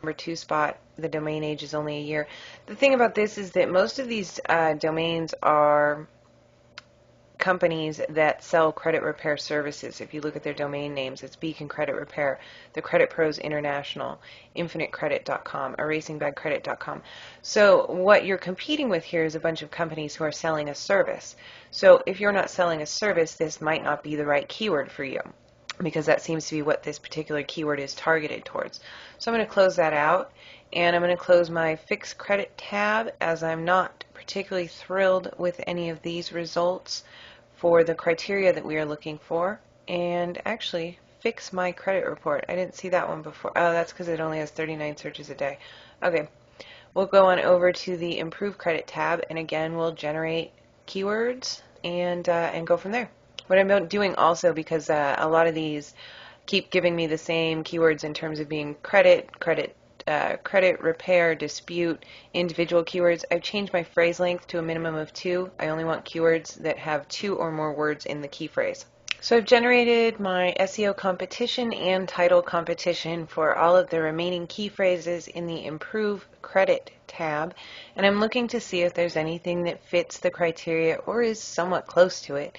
number 2 spot. The domain age is only a year. The thing about this is that most of these domains are companies that sell credit repair services. If you look at their domain names, it's Beacon Credit Repair, The Credit Pros International, InfiniteCredit.com, ErasingBadCredit.com. So what you're competing with here is a bunch of companies who are selling a service. So if you're not selling a service, this might not be the right keyword for you, because that seems to be what this particular keyword is targeted towards. So I'm going to close that out, and I'm going to close my Fix Credit tab, as I'm not particularly thrilled with any of these results for the criteria that we are looking for. And actually, Fix My Credit Report. I didn't see that one before. Oh, that's because it only has 39 searches a day. Okay, we'll go on over to the Improve Credit tab, and again, we'll generate keywords and go from there. What I'm doing also, because a lot of these keep giving me the same keywords in terms of being credit repair, dispute, individual keywords, I've changed my phrase length to a minimum of 2. I only want keywords that have 2 or more words in the key phrase. So I've generated my SEO competition and title competition for all of the remaining key phrases in the Improve Credit tab, and I'm looking to see if there's anything that fits the criteria or is somewhat close to it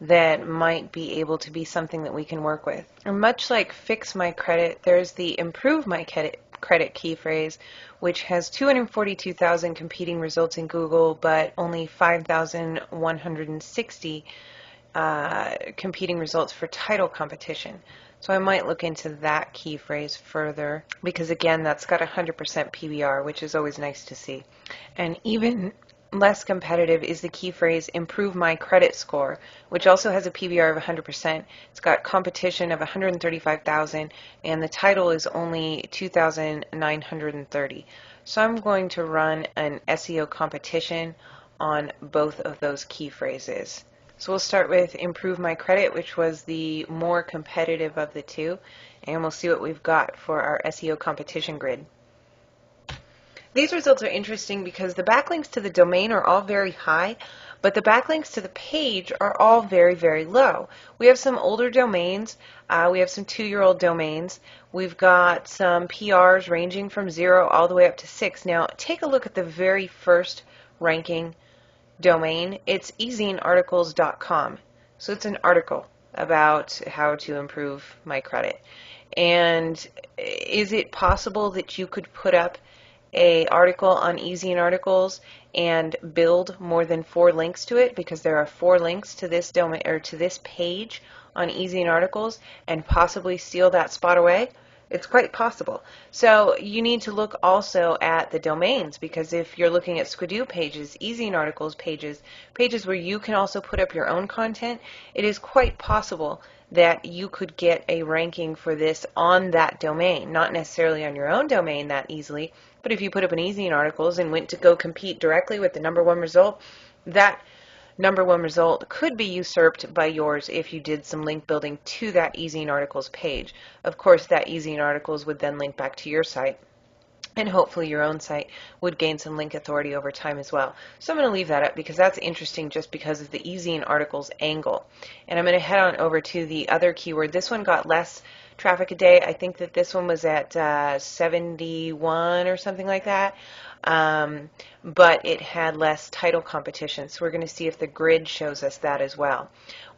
that might be able to be something that we can work with. And much like Fix My Credit, there's the Improve My Credit key phrase, which has 242,000 competing results in Google, but only 5,160 competing results for title competition. So I might look into that key phrase further, because again, that's got 100% PBR, which is always nice to see. And even less competitive is the key phrase Improve My Credit Score, which also has a PBR of 100%. It's got competition of 135,000, and the title is only 2,930. So I'm going to run an SEO competition on both of those key phrases. So we'll start with Improve My Credit, which was the more competitive of the two, and we'll see what we've got for our SEO competition grid. These results are interesting because the backlinks to the domain are all very high, but the backlinks to the page are all very, very low. We have some older domains. We have some 2-year-old domains. We've got some PRs ranging from 0 all the way up to 6. Now, take a look at the very first ranking domain. It's ezinearticles.com. So it's an article about how to improve my credit. And is it possible that you could put up an article on Easy in Articles and build more than 4 links to it, because there are 4 links to this domain or to this page on Easy in Articles, and possibly steal that spot away? It's quite possible. So you need to look also at the domains, because if you're looking at Squidoo pages, Easy in Articles pages, pages where you can also put up your own content, it is quite possible that you could get a ranking for this on that domain. Not necessarily on your own domain that easily, but if you put up an Easy in Articles and went to go compete directly with the #1 result, that #1 result could be usurped by yours if you did some link building to that Easy in Articles page. Of course, that Easy in Articles would then link back to your site, and hopefully your own site would gain some link authority over time as well. So I'm going to leave that up because that's interesting just because of the Easy in Articles angle. And I'm going to head on over to the other keyword. This one got less traffic a day. I think that this one was at 71 or something like that. But it had less title competition. So we're going to see if the grid shows us that as well.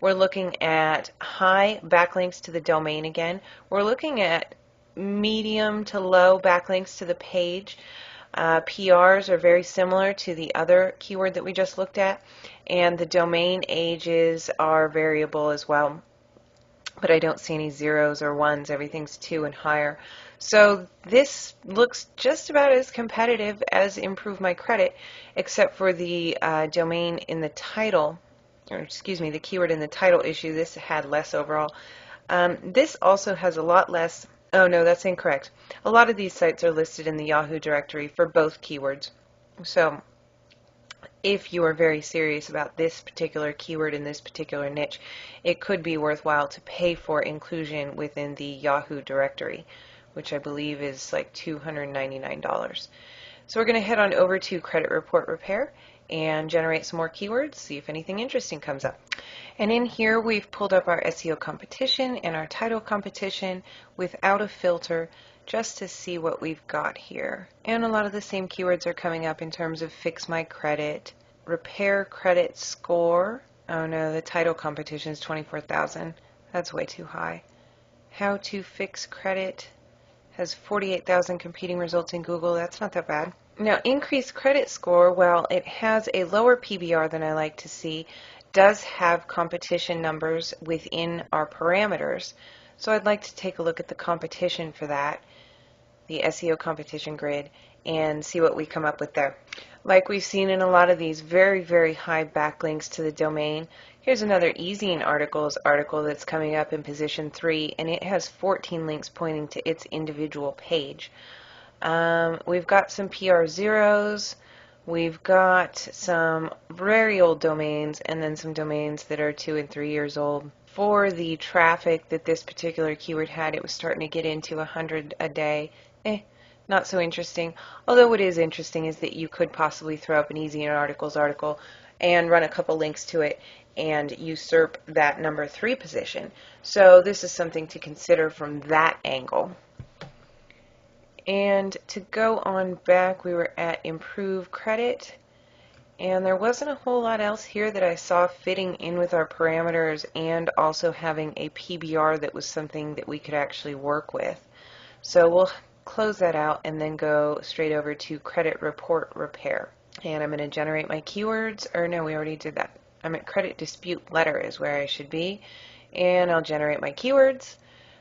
We're looking at high backlinks to the domain again. We're looking at medium to low backlinks to the page. PRs are very similar to the other keyword that we just looked at, and the domain ages are variable as well, but I don't see any 0s or 1s. Everything's 2 and higher. So this looks just about as competitive as Improve My Credit, except for the domain in the title, or excuse me, the keyword in the title issue. This had less overall. This also has a lot less. Oh no, that's incorrect. A lot of these sites are listed in the Yahoo directory for both keywords. So if you are very serious about this particular keyword in this particular niche, it could be worthwhile to pay for inclusion within the Yahoo directory, which I believe is like $299. So we're going to head on over to Credit Report Repair, and generate some more keywords, see if anything interesting comes up. And in here we've pulled up our SEO competition and our title competition without a filter, just to see what we've got here. And a lot of the same keywords are coming up in terms of fix my credit, repair credit score. Oh no, the title competition is 24,000. That's way too high. How to fix credit has 48,000 competing results in Google. That's not that bad. Now, increased credit score, while it has a lower PBR than I like to see, does have competition numbers within our parameters. So I'd like to take a look at the competition for that, the SEO competition grid, and see what we come up with there. Like we've seen in a lot of these, very, very high backlinks to the domain. Here's another Easy in Articles article that's coming up in position 3, and it has 14 links pointing to its individual page. We've got some PR zeros, we've got some very old domains, and then some domains that are 2 and 3 years old. For the traffic that this particular keyword had, it was starting to get into 100 a day. Not so interesting. Although what is interesting is that you could possibly throw up an Easy in Articles article and run a couple links to it and usurp that number 3 position. So this is something to consider from that angle. And to go on back, we were at improve credit, and there wasn't a whole lot else here that I saw fitting in with our parameters and also having a PBR that was something that we could actually work with. So we'll close that out and then go straight over to credit report repair. And I'm going to generate my keywords, or no, we already did that. I'm at credit dispute letter is where I should be, and I'll generate my keywords,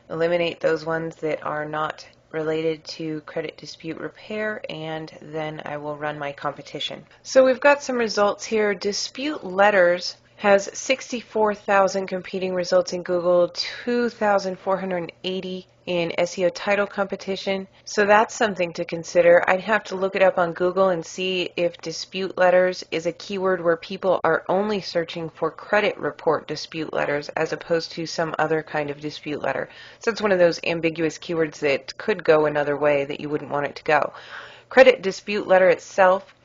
eliminate those ones that are not related to credit dispute repair, and then I will run my competition. So we've got some results here. Dispute letters has 64,000 competing results in Google, 2,480 in SEO title competition. So that's something to consider. I'd have to look it up on Google and see if dispute letters is a keyword where people are only searching for credit report dispute letters as opposed to some other kind of dispute letter. So it's one of those ambiguous keywords that could go another way that you wouldn't want it to go. Credit dispute letter itself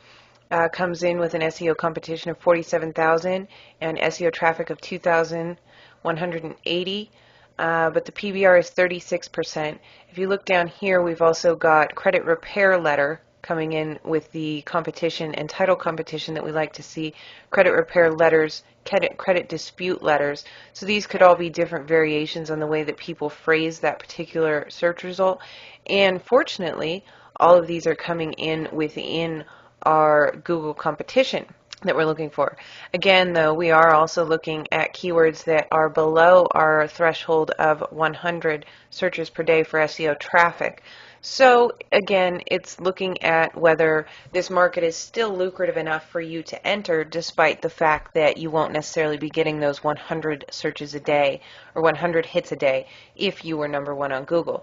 comes in with an SEO competition of 47,000 and SEO traffic of 2,180, but the PBR is 36%. If you look down here, we've also got credit repair letter coming in with the competition and title competition that we like to see, credit repair letters, credit dispute letters. So these could all be different variations on the way that people phrase that particular search result. And fortunately, all of these are coming in within our Google competition that we're looking for. Again, though, we are also looking at keywords that are below our threshold of 100 searches per day for SEO traffic. So again, it's looking at whether this market is still lucrative enough for you to enter, despite the fact that you won't necessarily be getting those 100 searches a day or 100 hits a day if you were number 1 on Google.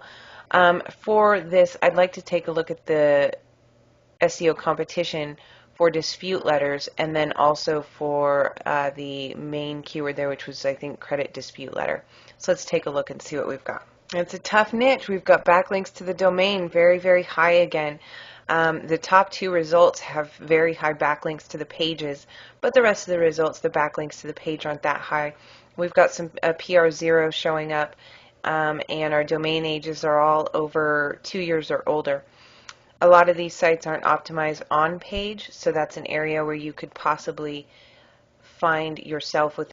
For this, I'd like to take a look at the SEO competition for dispute letters, and then also for the main keyword there, which was, I think, credit dispute letter. So let's take a look and see what we've got. It's a tough niche. We've got backlinks to the domain, very, very high again. The top 2 results have very high backlinks to the pages, but the rest of the results, the backlinks to the page aren't that high. We've got some PR 0 showing up, and our domain ages are all over 2 years or older. A lot of these sites aren't optimized on page, so that's an area where you could possibly find yourself with